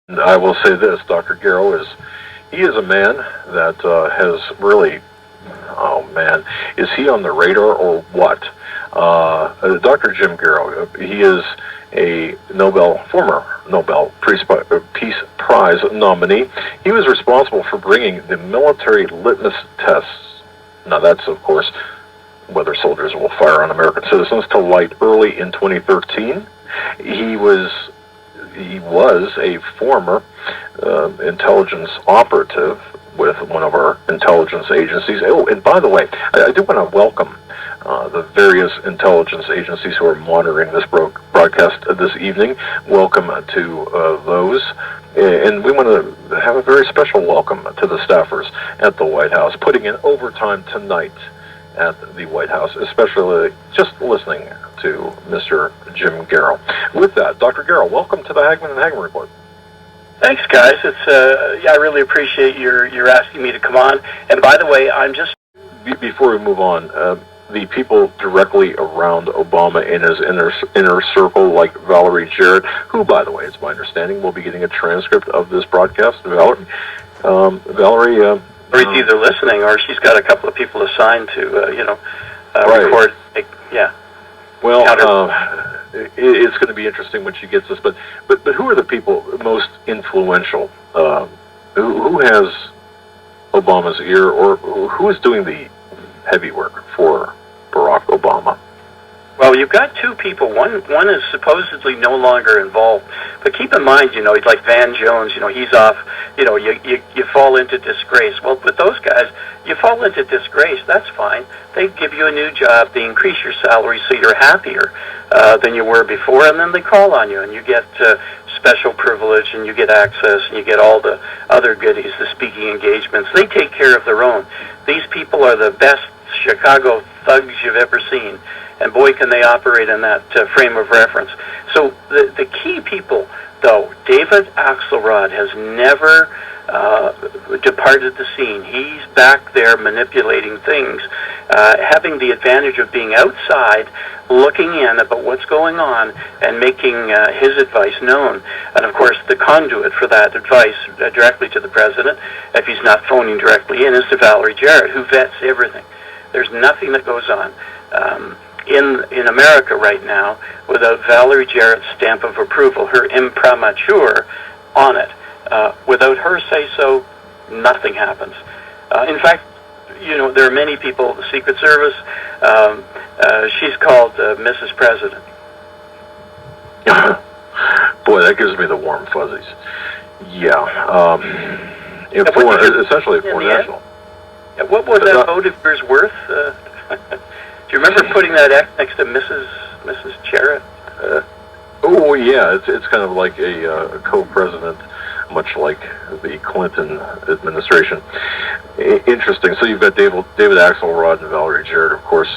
I will say this, Dr. Garrow he is a man that has really, oh man, is he on the radar or what? Dr. Jim Garrow, he is a former Nobel Peace Prize nominee. He was responsible for bringing the military litmus tests, now that's of course whether soldiers will fire on American citizens, to light early in 2013. He was a former intelligence operative with one of our intelligence agencies. Oh, and by the way, I do want to welcome the various intelligence agencies who are monitoring this broadcast this evening. Welcome to those. And we want to have a very special welcome to the staffers at the White House, putting in overtime tonight at the White House, especially just listening to Mr. Jim Garrow. With that, Dr. Garrow, welcome to the Hagmann and Hagmann Report. Thanks, guys. I really appreciate your asking me to come on. And by the way, I'm just... Before we move on, the people directly around Obama in his inner circle, like Valerie Jarrett, who, by the way, it's my understanding, will be getting a transcript of this broadcast. Valerie, Valerie either listening or she's got a couple of people assigned to, right. record. Yeah. Well, it's going to be interesting when she gets this. But who are the people most influential? Who has Obama's ear, or who is doing the heavy work for Barack Obama? Well, you've got two people. One is supposedly no longer involved. But keep in mind, like Van Jones, he's off, you fall into disgrace. Well, with those guys, you fall into disgrace, that's fine. They give you a new job, they increase your salary so you're happier than you were before, and then they call on you, and you get special privilege, and you get access, and you get all the other goodies, the speaking engagements. They take care of their own. These people are the best Chicago thugs you've ever seen. And boy, can they operate in that frame of reference. So the key people, though, David Axelrod has never departed the scene. He's back there manipulating things, having the advantage of being outside, looking in about what's going on, and making his advice known. And of course, the conduit for that advice directly to the president, if he's not phoning directly in, is to Valerie Jarrett, who vets everything. There's nothing that goes on in America right now without Valerie Jarrett's stamp of approval, her imprimatur on it. Without her say-so, nothing happens. In fact, there are many people, the Secret Service, she's called Mrs. President. Boy, that gives me the warm fuzzies. Yeah. Essentially for national. What was that vote of yours worth? Do you remember putting that X next to Mrs. Jarrett? Oh yeah, it's kind of like a co-president, much like the Clinton administration. Interesting. So you've got David Axelrod and Valerie Jarrett, of course,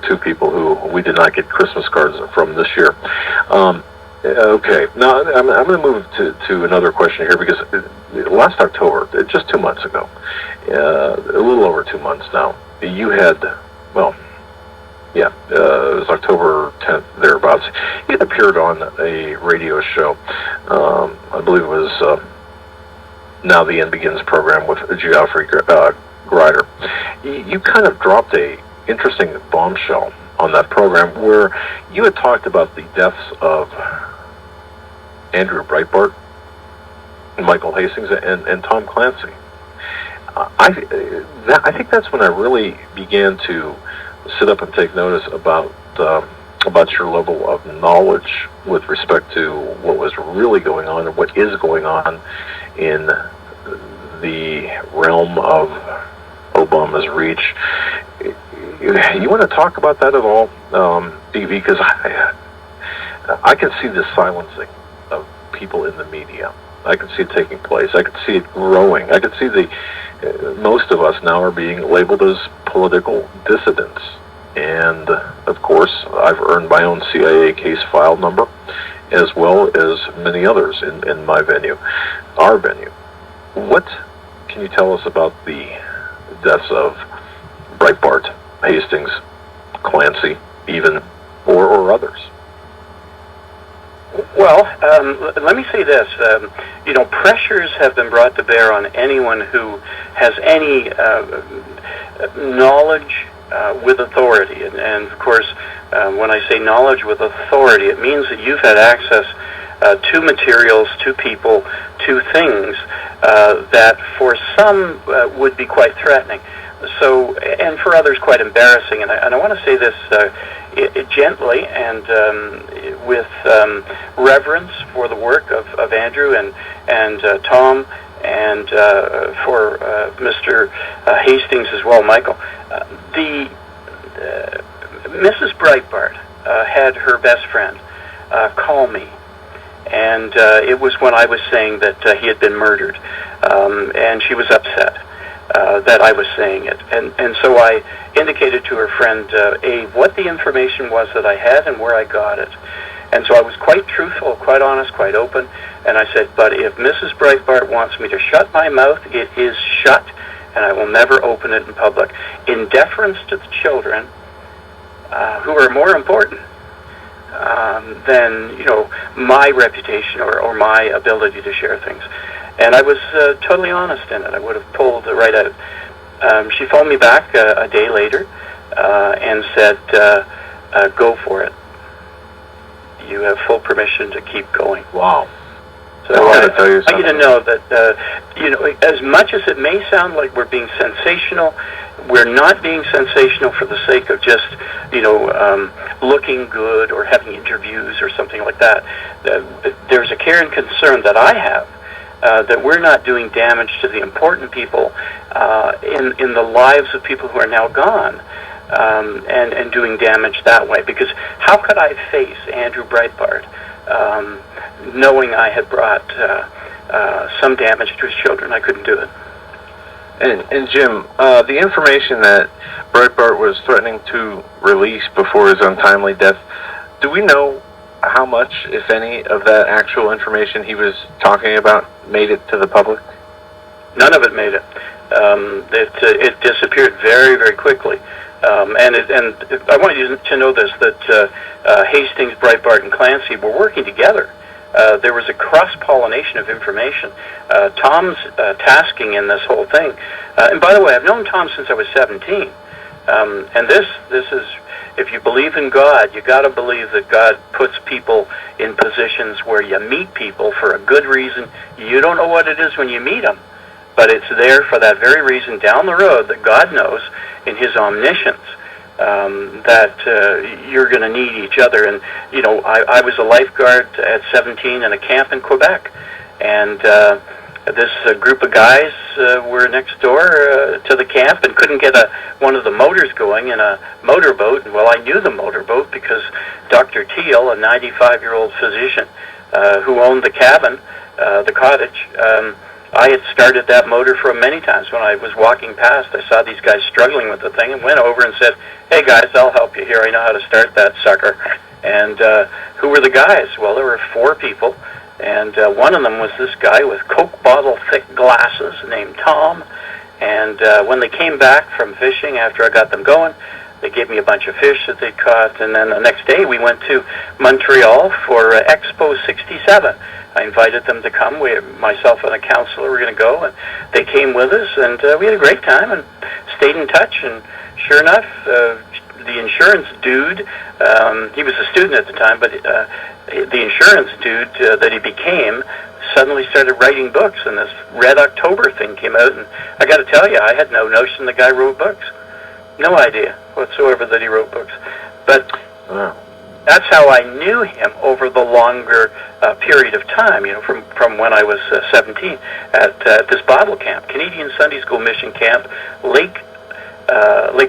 two people who we did not get Christmas cards from this year. Okay, now I'm going to move to another question here, because last October, just 2 months ago, a little over 2 months now, you had, it was October 10th, thereabouts. You had appeared on a radio show. I believe it was Now the End Begins program with Geoffrey Grider. You kind of dropped a interesting bombshell on that program, where you had talked about the deaths of Andrew Breitbart, Michael Hastings, and Tom Clancy. I think that's when I really began to sit up and take notice about your level of knowledge with respect to what was really going on and what is going on in the realm of Obama's reach. You want to talk about that at all, because I can see the silencing of people in the media. I can see it taking place. I can see it growing. I can see most of us now are being labeled as political dissidents. And, of course, I've earned my own CIA case file number, as well as many others in my venue, our venue. What can you tell us about the deaths of Breitbart, Hastings, Clancy, even, or others? Well, let me say this. Pressures have been brought to bear on anyone who has any knowledge with authority. And of course, when I say knowledge with authority, it means that you've had access to materials, to people, to things that for some would be quite threatening. So, and for others quite embarrassing. And I want to say this gently and with reverence for the work of Andrew and Tom and for Mr. Hastings as well, Michael. Mrs. Breitbart had her best friend call me. And it was when I was saying that he had been murdered. And she was upset that I was saying it. And so I indicated to her friend, what the information was that I had and where I got it. And so I was quite truthful, quite honest, quite open. And I said, but if Mrs. Breitbart wants me to shut my mouth, it is shut, and I will never open it in public. In deference to the children, who are more important than, my reputation or my ability to share things. And I was totally honest in it. I would have pulled right out. She phoned me back a day later and said, go for it. You have full permission to keep going. Wow. So I want you to know that, as much as it may sound like we're being sensational, we're not being sensational for the sake of just, looking good or having interviews or something like that. There's a care and concern that I have that we're not doing damage to the important people in the lives of people who are now gone. And doing damage that way. Because how could I face Andrew Breitbart knowing I had brought some damage to his children? I couldn't do it. And Jim, the information that Breitbart was threatening to release before his untimely death, do we know how much, if any, of that actual information he was talking about made it to the public? None of it made it. It disappeared very, very quickly. And I want you to know this, that Hastings, Breitbart, and Clancy were working together. There was a cross-pollination of information. Tom's tasking in this whole thing. And by the way, I've known Tom since I was 17. And this is, if you believe in God, you got to believe that God puts people in positions where you meet people for a good reason. You don't know what it is when you meet them. But it's there for that very reason down the road that God knows in His omniscience that you're going to need each other. And, I was a lifeguard at 17 in a camp in Quebec. And this group of guys were next door to the camp and couldn't get one of the motors going in a motorboat. And, well, I knew the motorboat because Dr. Teal, a 95-year-old physician who owned the cabin, the cottage, I had started that motor for him many times. When I was walking past, I saw these guys struggling with the thing and went over and said, hey, guys, I'll help you here. I know how to start that sucker. And who were the guys? Well, there were 4 people, and one of them was this guy with Coke bottle-thick glasses named Tom. And when they came back from fishing after I got them going, they gave me a bunch of fish that they caught. And then the next day we went to Montreal for Expo 67. I invited them to come. Myself and a counselor were going to go, and they came with us, and we had a great time and stayed in touch. And sure enough, the insurance dude, he was a student at the time, but the insurance dude that he became suddenly started writing books, and this Red October thing came out, and I got to tell you, I had no notion the guy wrote books. No idea whatsoever that he wrote books. But that's how I knew him over the longer period of time, from when I was 17 at this Bible camp, Canadian Sunday School Mission Camp, Lake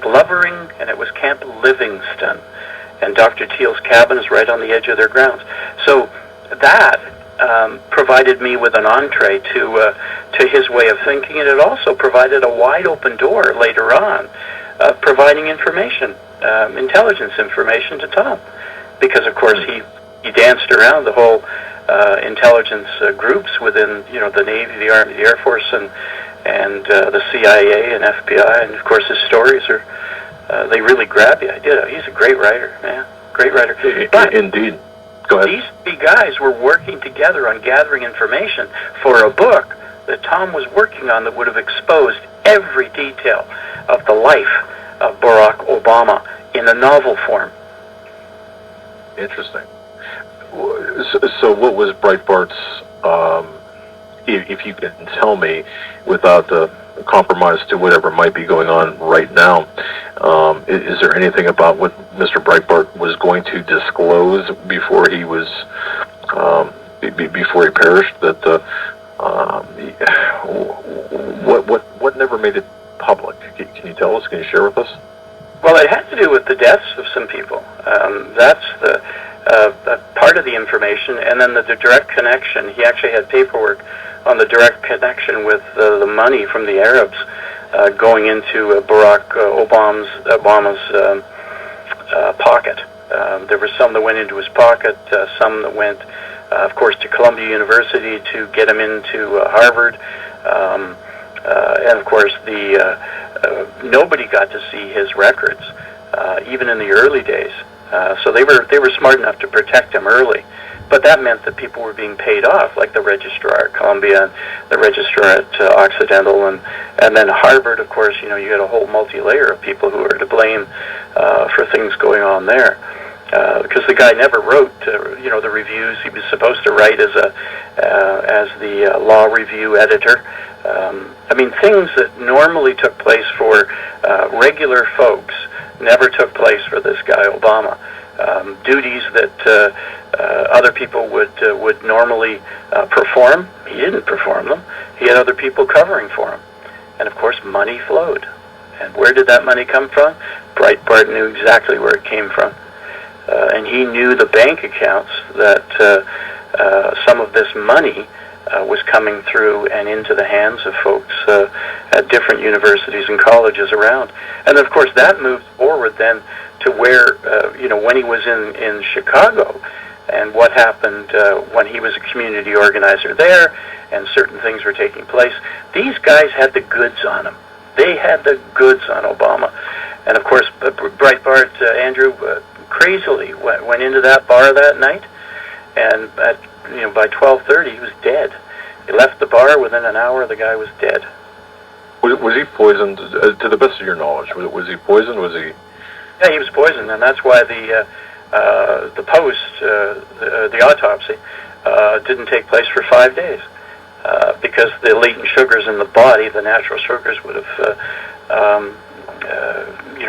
Lovering, and it was Camp Livingston. And Dr. Teal's cabin is right on the edge of their grounds. So that provided me with an entree to his way of thinking, and it also provided a wide open door later on of providing information, intelligence information to Tom. Because, of course, he danced around the whole intelligence groups within, the Navy, the Army, the Air Force, and the CIA and FBI. And, of course, his stories they really grab you. He's a great writer, man. Great writer. Indeed. Go ahead. These three guys were working together on gathering information for a book that Tom was working on that would have exposed every detail of the life of Barack Obama in a novel form. Interesting. So what was Breitbart's, if you can tell me, without the compromise to whatever might be going on right now, is there anything about what Mr. Breitbart was going to disclose before he was, before he perished, that what never made it public? Can you tell us? Can you share with us? Well, it had to do with the deaths of some people. That's the part of the information, and then the direct connection. He actually had paperwork on the direct connection with the money from the Arabs going into Barack Obama's pocket. There were some that went into his pocket, some that went, of course, to Columbia University to get him into Harvard, and of course, nobody got to see his records, even in the early days. So they were smart enough to protect him early. But that meant that people were being paid off, like the registrar at Columbia, and the registrar at Occidental, and then Harvard, of course, you got a whole multi-layer of people who are to blame for things going on there. Because the guy never wrote, the reviews. He was supposed to write as the law review editor. Things that normally took place for regular folks never took place for this guy, Obama. Duties that other people would normally perform, he didn't perform them. He had other people covering for him. And of course, money flowed. And where did that money come from? Breitbart knew exactly where it came from. And he knew the bank accounts that some of this money was coming through and into the hands of folks at different universities and colleges around. And of course, that moved forward then to where, when he was in Chicago, and what happened when he was a community organizer there, and certain things were taking place. These guys had the goods on him. They had the goods on Obama. And of course, Breitbart, Andrew, crazily went into that bar that night, and by 12:30 he was dead. He left the bar. Within an hour, the guy was dead. Was he poisoned? To the best of your knowledge, was he poisoned? Was he? Yeah, he was poisoned, and that's why the autopsy didn't take place for 5 days, because the latent sugars in the body, the natural sugars, would have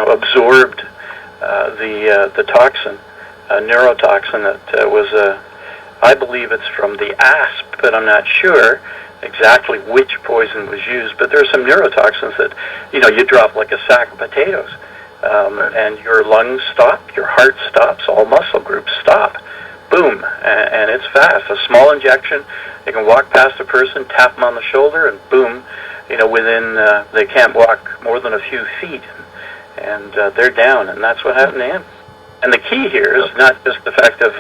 absorbed the toxin, neurotoxin that was I believe it's from the asp, but I'm not sure exactly which poison was used. But there are some neurotoxins that, you drop like a sack of potatoes, and your lungs stop, your heart stops, all muscle groups stop. Boom, and it's fast. A small injection, they can walk past a person, tap them on the shoulder, and boom, within, they can't walk more than a few feet, and they're down, and that's what happened to him. And the key here is not just the fact of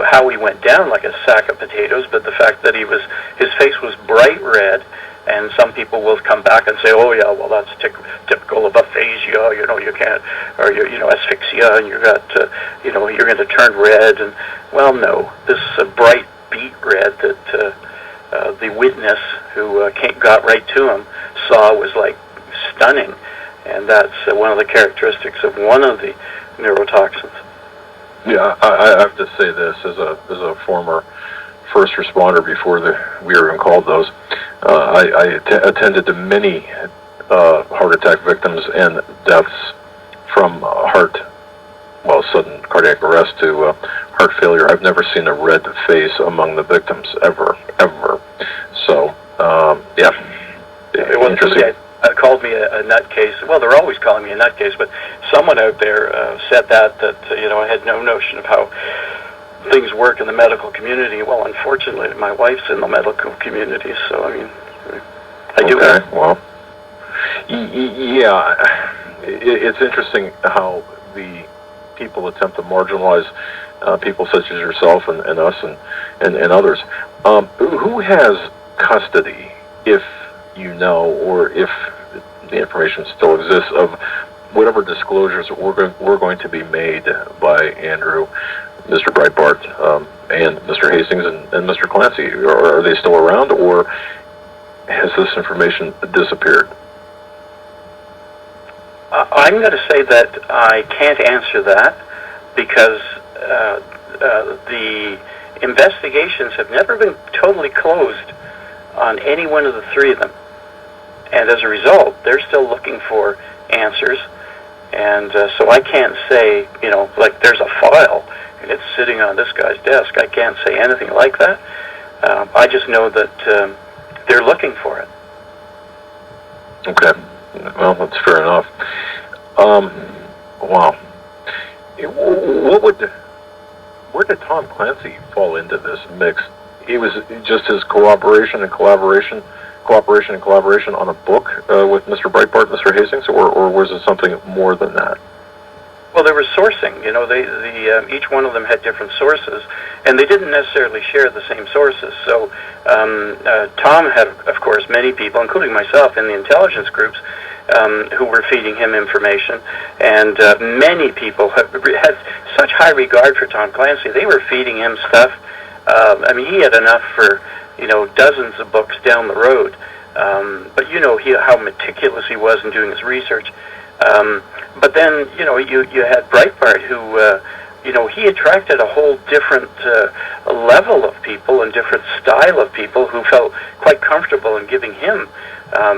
how he went down like a sack of potatoes, but the fact that his face was bright red, and some people will come back and say, oh yeah, well that's typical of aphasia, you can't, or asphyxia, and you got, you're going to turn red, and well, no, this bright beet red that the witness who got right to him saw was like stunning, and that's one of the characteristics of one of the neurotoxins. Yeah, I have to say this as a former first responder before we were even called those. I attended to many heart attack victims and deaths from sudden cardiac arrest to heart failure. I've never seen a red face among the victims ever. So, yeah, it wasn't interesting. Called me a nutcase. Well, they're always calling me a nutcase, but someone out there said that I had no notion of how things work in the medical community. Well, unfortunately, my wife's in the medical community, so I do. Okay, well, yeah, it's interesting how the people attempt to marginalize people such as yourself and us and others. Who has custody, if you know, or if the information still exists, of whatever disclosures were going to be made by Andrew Mr. Breitbart and Mr. Hastings and Mr. Clancy? Are they still around, or has this information disappeared? I'm going to say that I can't answer that because the investigations have never been totally closed on any one of the three of them. And as a result, they're still looking for answers. And so I can't say, like there's a file and it's sitting on this guy's desk. I can't say anything like that. I just know that they're looking for it. Okay. Well, that's fair enough. Wow. Where did Tom Clancy fall into this mix? It was just his cooperation and collaboration on a book with Mr. Breitbart, Mr. Hastings, or was it something more than that? Well, there was sourcing. Each one of them had different sources, and they didn't necessarily share the same sources. So Tom had, of course, many people, including myself, in the intelligence groups who were feeding him information, and many people had such high regard for Tom Clancy. They were feeding him stuff. He had enough for dozens of books down the road. But how meticulous he was in doing his research. But then you had Breitbart, who he attracted a whole different level of people and different style of people who felt quite comfortable in giving him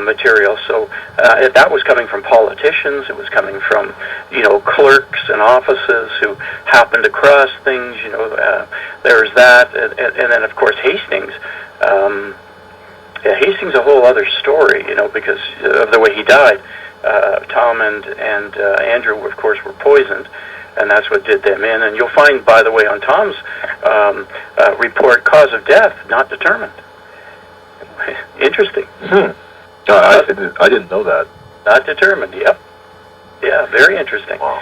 material. So that was coming from politicians. It was coming from clerks and offices who happened across things. There was that, and then of course Hastings. Hastings a whole other story, because of the way he died. Tom and Andrew, of course, were poisoned, and that's what did them in. And you'll find, by the way, on Tom's report, cause of death not determined. Interesting. I didn't know that. Not determined. Yep. Yeah, very interesting. Wow.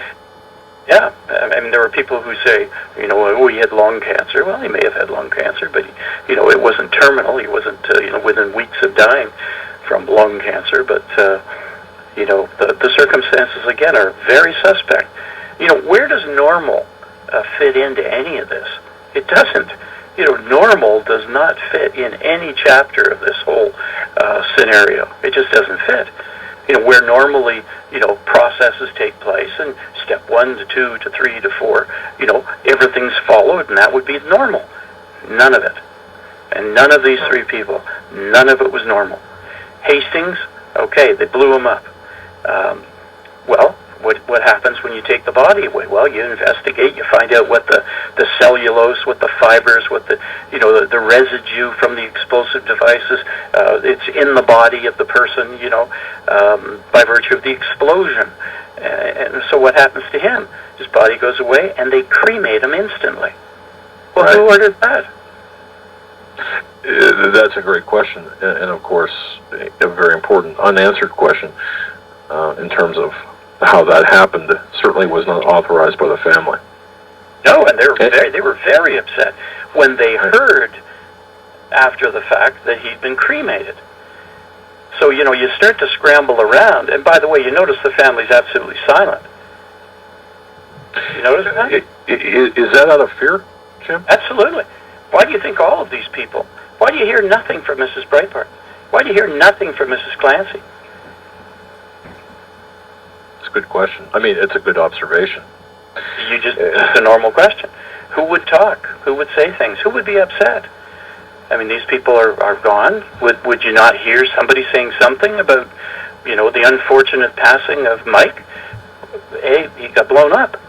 Yeah, there were people who say, he had lung cancer. Well, he may have had lung cancer, but it wasn't terminal. He wasn't, within weeks of dying from lung cancer. But the circumstances again are very suspect. Where does normal fit into any of this? It doesn't. Normal does not fit in any chapter of this whole scenario. It just doesn't fit. Where normally, processes take place, and step 1 to 2 to 3 to 4, everything's followed, and that would be normal. None of it. And none of these three people, none of it was normal. Hastings, okay, they blew him up. What happens when you take the body away? Well, you investigate, you find out what the cellulose, what the fibers, what the residue from the explosive devices, it's in the body of the person, by virtue of the explosion. And so what happens to him? His body goes away, and they cremate him instantly. Well, right. Who ordered that? That's a great question, and of course, a very important unanswered question in terms of how that happened. Certainly was not authorized by the family. No, and they were very upset when they heard after the fact that he'd been cremated. So, you start to scramble around, and by the way, you notice the family's absolutely silent. You notice that? Is that out of fear, Jim? Absolutely. Why do you think all of these people? Why do you hear nothing from Mrs. Breitbart? Why do you hear nothing from Mrs. Clancy? It's a good question. It's a good observation. It's a normal question. Who would talk? Who would say things? Who would be upset? These people are gone. Would you not hear somebody saying something about, the unfortunate passing of Mike? Hey, he got blown up.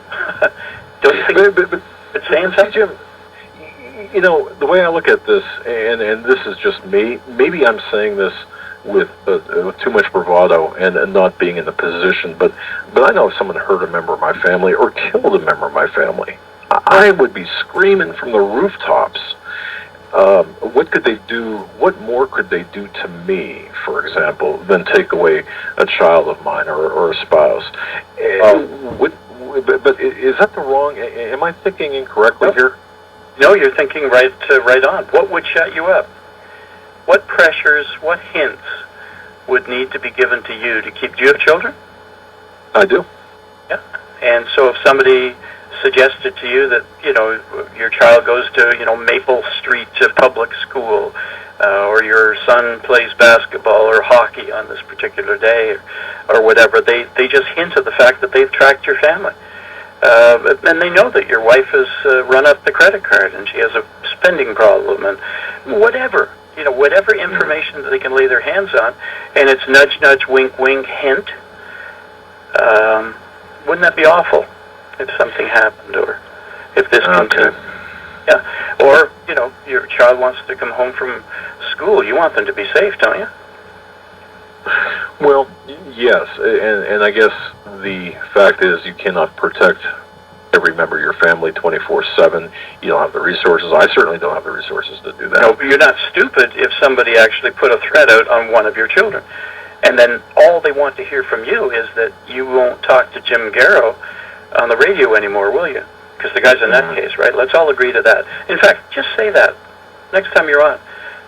Don't you think it's saying something? Jim, the way I look at this, and this is just me, maybe I'm saying this with too much bravado and not being in the position, but I know if someone hurt a member of my family or killed a member of my family, I would be screaming from the rooftops. What could they do? What more could they do to me, for example, than take away a child of mine or a spouse? But is that the wrong? Am I thinking incorrectly here? No, you're thinking right on. What would shut you up? What pressures, what hints would need to be given to you to keep... Do you have children? I do. Yeah. And so if somebody suggested to you that, your child goes to, Maple Street public school, or your son plays basketball or hockey on this particular day, or whatever. They just hint at the fact that they've tracked your family. And they know that your wife has run up the credit card and she has a spending problem and whatever. Whatever information that they can lay their hands on, and it's nudge, nudge, wink, wink, hint. Wouldn't that be awful if something happened, or if this continued? Yeah. Or, your child wants to come home from school. You want them to be safe, don't you? Well, yes, and I guess the fact is you cannot protect every member of your family 24/7. You don't have the resources. I certainly don't have the resources to do that. No, but you're not stupid if somebody actually put a threat out on one of your children. And then all they want to hear from you is that you won't talk to Jim Garrow on the radio anymore, will you? Because the guy's a nutcase, right? Let's all agree to that. In fact, just say that next time you're on.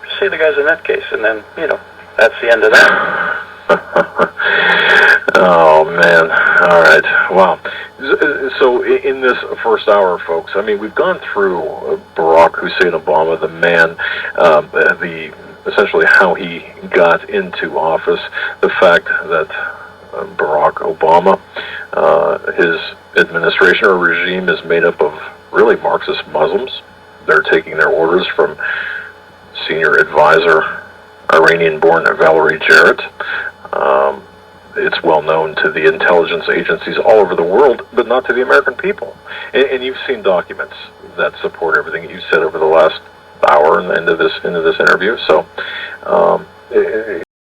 Just say the guy's a nutcase, and then, that's the end of that. Oh, man. All right. Wow. So in this first hour, folks, we've gone through Barack Hussein Obama, the man, essentially how he got into office, the fact that Barack Obama, his administration or regime is made up of really Marxist Muslims. They're taking their orders from senior advisor, Iranian-born Valerie Jarrett. It's well known to the intelligence agencies all over the world, but not to the American people. And you've seen documents that support everything that you said over the last hour and into this interview. So